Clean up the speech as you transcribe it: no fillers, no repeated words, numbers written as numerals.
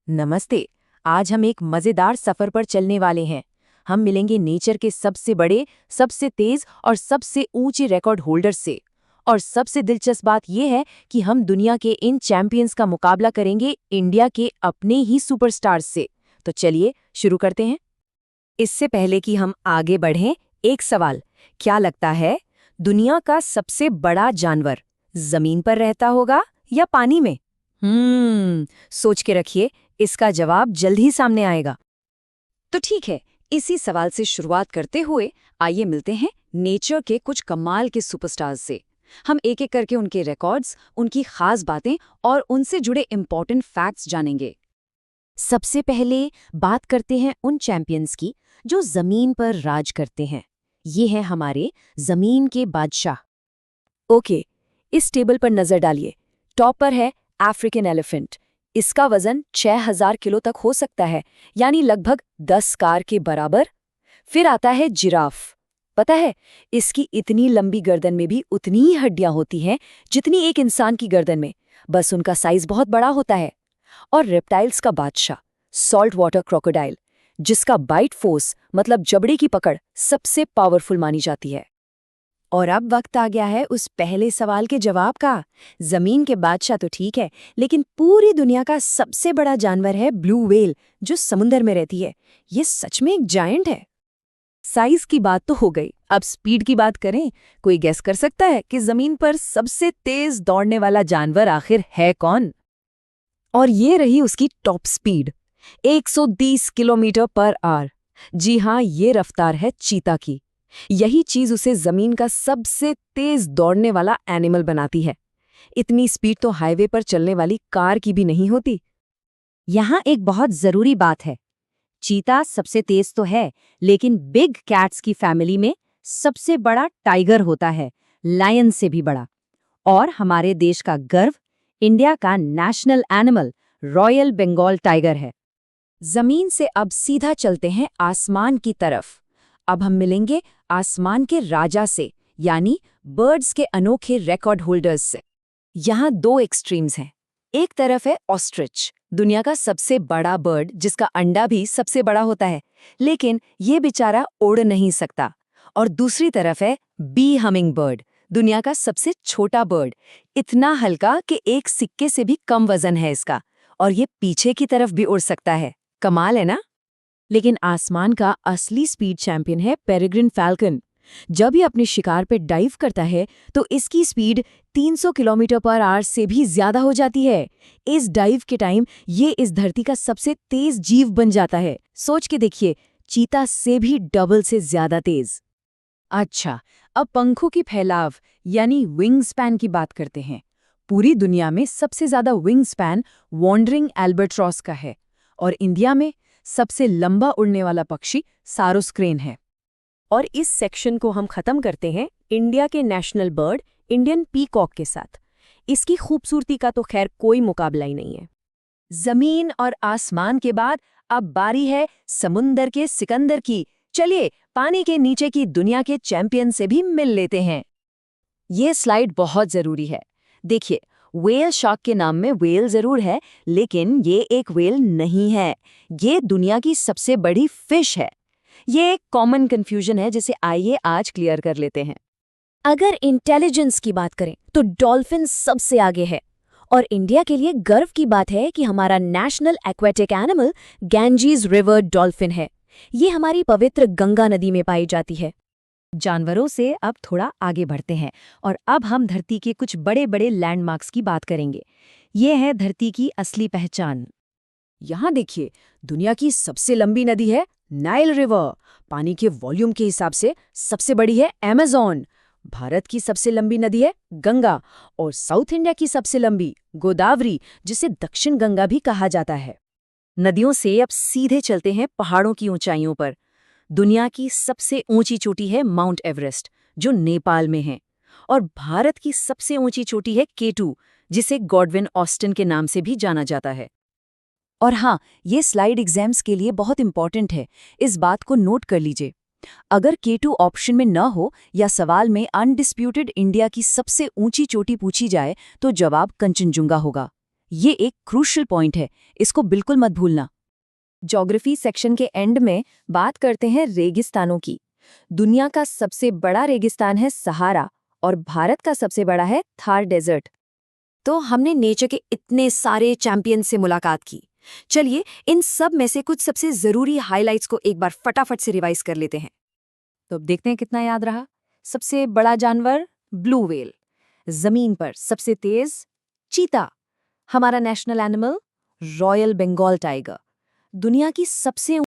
नमस्ते। आज हम एक मजेदार सफर पर चलने वाले हैं। हम मिलेंगे नेचर के सबसे बड़े, सबसे तेज और सबसे ऊंचे रिकॉर्ड होल्डर्स से। और सबसे दिलचस्प बात यह है कि हम दुनिया के इन चैंपियंस का मुकाबला करेंगे इंडिया के अपने ही सुपरस्टार्स से। तो चलिए शुरू करते हैं। इससे पहले कि हम आगे बढ़ें, एक सवाल। क्या लगता है, दुनिया का सबसे बड़ा जानवर जमीन पर रहता होगा या पानी में? सोच के रखिए, इसका जवाब जल्द ही सामने आएगा। तो ठीक है, इसी सवाल से शुरुआत करते हुए आइए मिलते हैं नेचर के कुछ कमाल के सुपरस्टार्स से। हम एक एक करके उनके रिकॉर्ड्स, उनकी खास बातें और उनसे जुड़े इम्पोर्टेंट फैक्ट्स जानेंगे। सबसे पहले बात करते हैं उन चैंपियंस की जो जमीन पर राज करते हैं। ये हैं हमारे जमीन के बादशाह। ओके, इस टेबल पर नजर डालिए। टॉप पर है अफ्रीकन एलिफेंट। इसका वजन 6000 किलो तक हो सकता है, यानी लगभग 10 कार के बराबर। फिर आता है जिराफ। पता है, इसकी इतनी लंबी गर्दन में भी उतनी ही हड्डियां होती हैं जितनी एक इंसान की गर्दन में, बस उनका साइज बहुत बड़ा होता है। और रेप्टाइल्स का बादशाह सॉल्ट वाटर क्रोकोडाइल, जिसका बाइट फोर्स मतलब जबड़े की पकड़ सबसे पावरफुल मानी जाती है। और अब वक्त आ गया है उस पहले सवाल के जवाब का। जमीन के बादशाह तो ठीक है, लेकिन पूरी दुनिया का सबसे बड़ा जानवर है ब्लू व्हेल, जो समुंदर में रहती है। ये सच में एक जायंट है। साइज की बात तो हो गई, अब स्पीड की बात करें। कोई गेस कर सकता है कि जमीन पर सबसे तेज दौड़ने वाला जानवर आखिर है कौन? और ये रही उसकी top speed, 130 kilometre per hour. जी हाँ, ये रफ्तार है चीता की। यही चीज उसे जमीन का सबसे तेज दौड़ने वाला एनिमल बनाती है। इतनी स्पीड तो हाईवे पर चलने वाली कार की भी नहीं होती। यहाँ एक बहुत जरूरी बात है। चीता सबसे तेज तो है, लेकिन बिग कैट्स की फैमिली में सबसे बड़ा टाइगर होता है, लायन से भी बड़ा। और हमारे देश का गर्व, इंडिया का national animal royal Bengal tiger है। जमीन से अब सीधा चलते हैं आसमान की तरफ। अब हम मिलेंगे आसमान के राजा से, यानी बर्ड्स के अनोखे रिकॉर्ड होल्डर्स से। यहाँ दो एक्सट्रीम्स हैं। एक तरफ है ऑस्ट्रिच, दुनिया का सबसे बड़ा बर्ड, जिसका अंडा भी सबसे बड़ा होता है, लेकिन ये बेचारा उड़ नहीं सकता। और दूसरी तरफ है बी हमिंग बर्ड, दुनिया का सबसे छोटा बर्ड, इतना हल्का कि एक सिक्के से भी कम वजन है इसका, और ये पीछे की तरफ भी उड़ सकता है। कमाल है ना? लेकिन आसमान का असली स्पीड चैंपियन है पेरेग्रिन फैल्कन। जब ये अपने शिकार पे डाइव करता है तो इसकी स्पीड 300 किलोमीटर पर आवर से भी ज्यादा हो जाती है। इस डाइव के टाइम ये इस धरती का सबसे तेज जीव बन जाता है। सोच के देखिए, चीता से भी डबल से ज्यादा तेज। अच्छा, अब पंखों की फैलाव यानी विंग स्पैन की बात करते हैं। पूरी दुनिया में सबसे ज्यादा विंग स्पैन वॉन्डरिंग एल्बाट्रॉस का है, और इंडिया में सबसे लंबा उड़ने वाला पक्षी सारोस क्रेन है। और इस सेक्शन को हम खत्म करते हैं इंडिया के नेशनल बर्ड इंडियन पीकॉक के साथ। इसकी खूबसूरती का तो खैर कोई मुकाबला ही नहीं है। जमीन और आसमान के बाद अब बारी है समुंदर के सिकंदर की। चलिए पानी के नीचे की दुनिया के चैंपियन से भी मिल लेते हैं। ये स्लाइड बहुत जरूरी है। देखिए, व्हेल शार्क के नाम में व्हेल जरूर है, लेकिन ये एक व्हेल नहीं है। ये दुनिया की सबसे बड़ी फिश है। ये एक कॉमन कंफ्यूजन है, जिसे आइए आज क्लियर कर लेते हैं। अगर इंटेलिजेंस की बात करें तो डॉल्फिन सबसे आगे है। और इंडिया के लिए गर्व की बात है कि हमारा national aquatic animal Ganges river dolphin है। ये हमारी पवित्र गंगा नदी में पाई जाती है। जानवरों से अब थोड़ा आगे बढ़ते हैं, और अब हम धरती के कुछ बड़े बड़े लैंडमार्क्स की बात करेंगे। ये है धरती की असली पहचान। यहाँ देखिए, दुनिया की सबसे लंबी नदी है नाइल रिवर। पानी के वॉल्यूम के हिसाब से सबसे बड़ी है अमेज़न। भारत की सबसे लंबी नदी है गंगा, और साउथ इंडिया की सबसे लंबी गोदावरी, जिसे दक्षिण गंगा भी कहा जाता है। नदियों से अब सीधे चलते हैं पहाड़ों की ऊंचाइयों पर। दुनिया की सबसे ऊंची चोटी है माउंट एवरेस्ट, जो नेपाल में है। और भारत की सबसे ऊंची चोटी है K2, जिसे गॉडविन ऑस्टिन के नाम से भी जाना जाता है। और हाँ, ये स्लाइड एग्जाम्स के लिए बहुत इंपॉर्टेंट है, इस बात को नोट कर लीजिए। अगर K2 ऑप्शन में न हो या सवाल में अनडिस्प्यूटेड इंडिया की सबसे ऊंची चोटी पूछी जाए तो जवाब कंचनजुंगा होगा। ये एक क्रूशियल पॉइंट है, इसको बिल्कुल मत भूलना। ज्योग्राफी सेक्शन के एंड में बात करते हैं रेगिस्तानों की। दुनिया का सबसे बड़ा रेगिस्तान है सहारा और भारत का सबसे बड़ा है थार डेजर्ट। तो हमने नेचर के इतने सारे चैंपियन से मुलाकात की। चलिए इन सब में से कुछ सबसे जरूरी हाइलाइट्स को एक बार फटाफट से रिवाइज कर लेते हैं। तो अब देखते हैं कितना याद रहा। सबसे बड़ा जानवर ब्लू व्हेल, जमीन पर सबसे तेज चीता, हमारा national animal royal Bengal tiger, दुनिया की सबसे